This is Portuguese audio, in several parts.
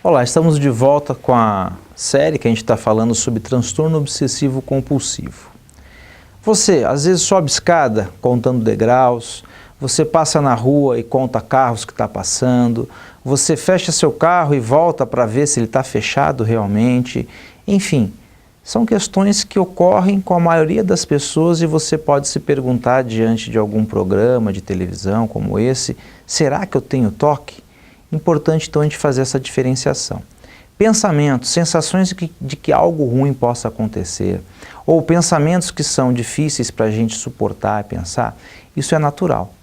Olá, estamos de volta com a série que a gente está falando sobre transtorno obsessivo compulsivo. Você, às vezes, sobe escada contando degraus, você passa na rua e conta carros que está passando, você fecha seu carro e volta para ver se ele está fechado realmente, enfim, são questões que ocorrem com a maioria das pessoas e você pode se perguntar diante de algum programa de televisão como esse, será que eu tenho toque? Importante então a gente fazer essa diferenciação. Pensamentos, sensações de que algo ruim possa acontecer, ou pensamentos que são difíceis para a gente suportar e pensar, isso é natural.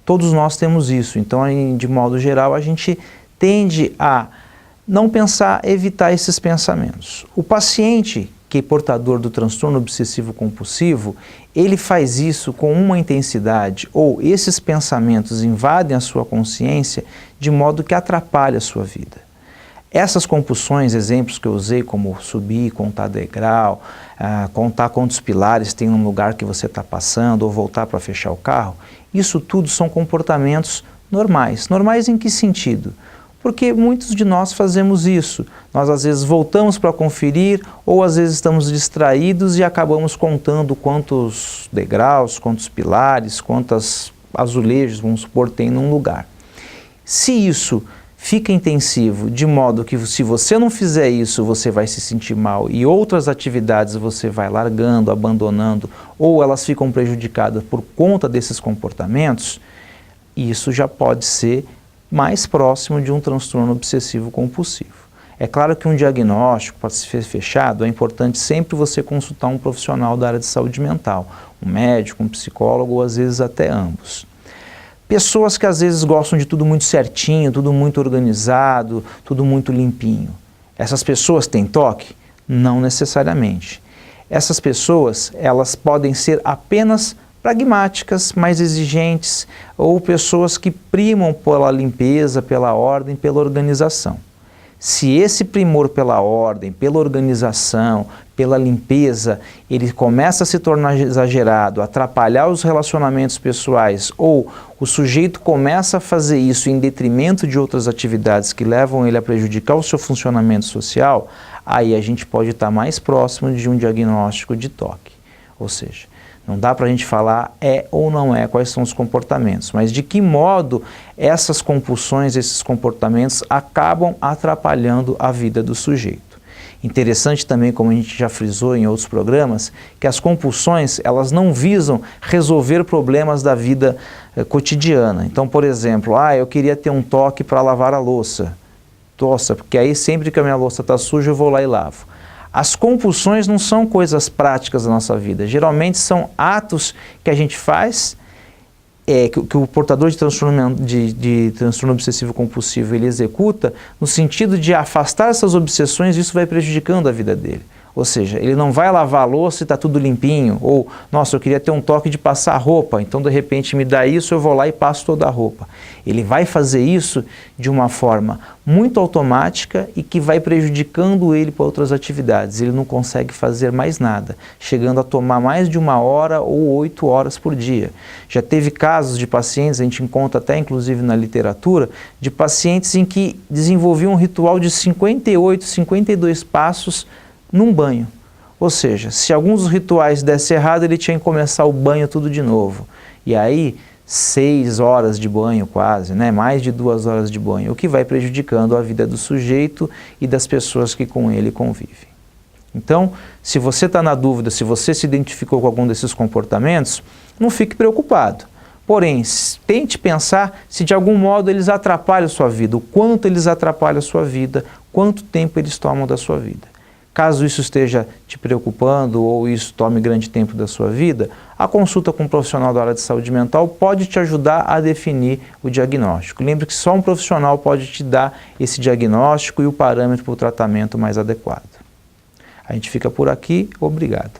Todos nós temos isso, então de modo geral a gente tende a não pensar, evitar esses pensamentos. O paciente que é portador do transtorno obsessivo compulsivo, ele faz isso com uma intensidade, ou esses pensamentos invadem a sua consciência de modo que atrapalha a sua vida. Essas compulsões, exemplos que eu usei como subir, contar degrau, contar quantos pilares tem num lugar que você está passando, ou voltar para fechar o carro, isso tudo são comportamentos normais. Normais em que sentido? Porque muitos de nós fazemos isso. Nós às vezes voltamos para conferir ou às vezes estamos distraídos e acabamos contando quantos degraus, quantos pilares, quantos azulejos, vamos supor, tem num lugar. Se isso fica intensivo, de modo que se você não fizer isso, você vai se sentir mal e outras atividades você vai largando, abandonando ou elas ficam prejudicadas por conta desses comportamentos, isso já pode ser mais próximo de um transtorno obsessivo compulsivo. É claro que um diagnóstico para ser fechado é importante sempre você consultar um profissional da área de saúde mental, um médico, um psicólogo ou às vezes até ambos. Pessoas que às vezes gostam de tudo muito certinho, tudo muito organizado, tudo muito limpinho. Essas pessoas têm toque? Não necessariamente. Essas pessoas, elas podem ser apenas pragmáticas, mais exigentes, ou pessoas que primam pela limpeza, pela ordem, pela organização. Se esse primor pela ordem, pela organização, pela limpeza, ele começa a se tornar exagerado, atrapalhar os relacionamentos pessoais, ou o sujeito começa a fazer isso em detrimento de outras atividades que levam ele a prejudicar o seu funcionamento social, aí a gente pode estar mais próximo de um diagnóstico de toque. Ou seja, não dá para a gente falar é ou não é, quais são os comportamentos, mas de que modo essas compulsões, esses comportamentos acabam atrapalhando a vida do sujeito. Interessante também, como a gente já frisou em outros programas, que as compulsões, elas não visam resolver problemas da vida cotidiana. Então, por exemplo, eu queria ter um toque para lavar a louça. Nossa, porque aí sempre que a minha louça está suja eu vou lá e lavo. As compulsões não são coisas práticas da nossa vida, geralmente são atos que a gente faz, que o portador de transtorno obsessivo compulsivo ele executa, no sentido de afastar essas obsessões e isso vai prejudicando a vida dele. Ou seja, ele não vai lavar a louça e está tudo limpinho, ou, nossa, eu queria ter um toque de passar roupa, então de repente me dá isso, eu vou lá e passo toda a roupa. Ele vai fazer isso de uma forma muito automática e que vai prejudicando ele para outras atividades. Ele não consegue fazer mais nada, chegando a tomar mais de 1 hora ou 8 horas por dia. Já teve casos de pacientes, a gente encontra até inclusive na literatura, de pacientes em que desenvolviam um ritual de 58, 52 passos num banho. Ou seja, se alguns dos rituais dessem errado, ele tinha que começar o banho tudo de novo. E aí, 6 horas de banho quase, mais de 2 horas de banho, o que vai prejudicando a vida do sujeito e das pessoas que com ele convivem. Então, se você está na dúvida, se você se identificou com algum desses comportamentos, não fique preocupado. Porém, tente pensar se de algum modo eles atrapalham a sua vida, o quanto eles atrapalham a sua vida, quanto tempo eles tomam da sua vida. Caso isso esteja te preocupando ou isso tome grande tempo da sua vida, a consulta com um profissional da área de saúde mental pode te ajudar a definir o diagnóstico. Lembre que só um profissional pode te dar esse diagnóstico e o parâmetro para o tratamento mais adequado. A gente fica por aqui, obrigado.